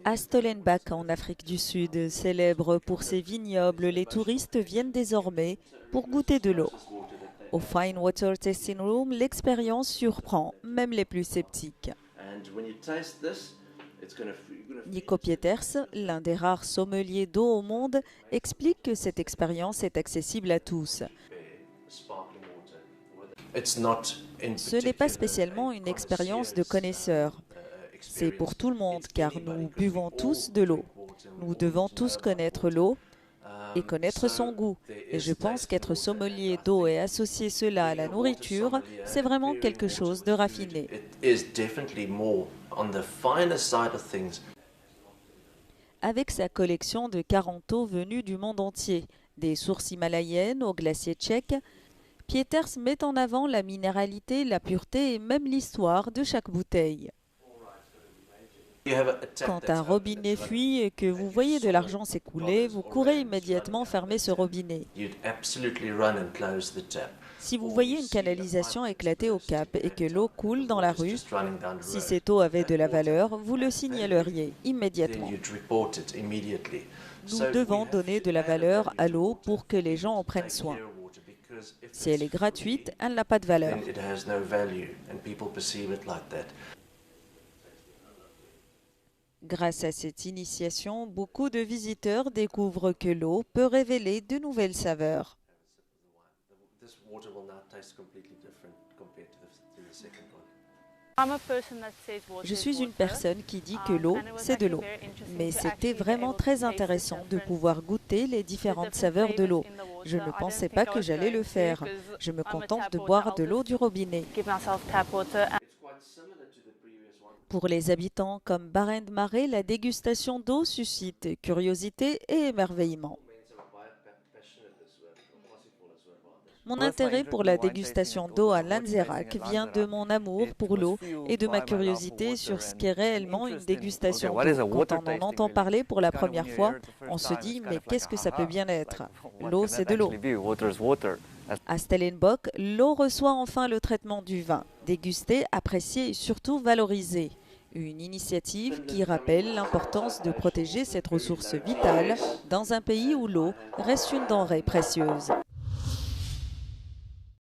À Stellenbosch, en Afrique du Sud, célèbre pour ses vignobles, les touristes viennent désormais pour goûter de l'eau. Au Fine Water Tasting Room, l'expérience surprend même les plus sceptiques. Nico Pieters, l'un des rares sommeliers d'eau au monde, explique que cette expérience est accessible à tous. Ce n'est pas spécialement une expérience de connaisseur. C'est pour tout le monde car nous buvons tous de l'eau. Nous devons tous connaître l'eau et connaître son goût. Et je pense qu'être sommelier d'eau et associer cela à la nourriture, c'est vraiment quelque chose de raffiné. Avec sa collection de 40 eaux venues du monde entier, des sources himalayennes aux glaciers tchèques, Pieters met en avant la minéralité, la pureté et même l'histoire de chaque bouteille. Quand un robinet fuit et que vous voyez de l'argent s'écouler, vous courez immédiatement fermer ce robinet. Si vous voyez une canalisation éclater au Cap et que l'eau coule dans la rue, si cette eau avait de la valeur, vous le signaleriez immédiatement. Nous devons donner de la valeur à l'eau pour que les gens en prennent soin. Si elle est gratuite, elle n'a pas de valeur. Grâce à cette initiation, beaucoup de visiteurs découvrent que l'eau peut révéler de nouvelles saveurs. Je suis une personne qui dit que l'eau, c'est de l'eau. Mais c'était vraiment très intéressant de pouvoir goûter les différentes saveurs de l'eau. Je ne pensais pas que j'allais le faire. Je me contente de boire de l'eau du robinet. Pour les habitants comme Barend Mare, la dégustation d'eau suscite curiosité et émerveillement. Mon intérêt pour la dégustation d'eau à Lanzerac vient de mon amour pour l'eau et de ma curiosité sur ce qu'est réellement une dégustation d'eau. Quand on en entend parler pour la première fois, on se dit « mais qu'est-ce que ça peut bien être ?» L'eau, c'est de l'eau. À Stellenbosch, l'eau reçoit enfin le traitement du vin, dégusté, apprécié et surtout valorisé. Une initiative qui rappelle l'importance de protéger cette ressource vitale dans un pays où l'eau reste une denrée précieuse.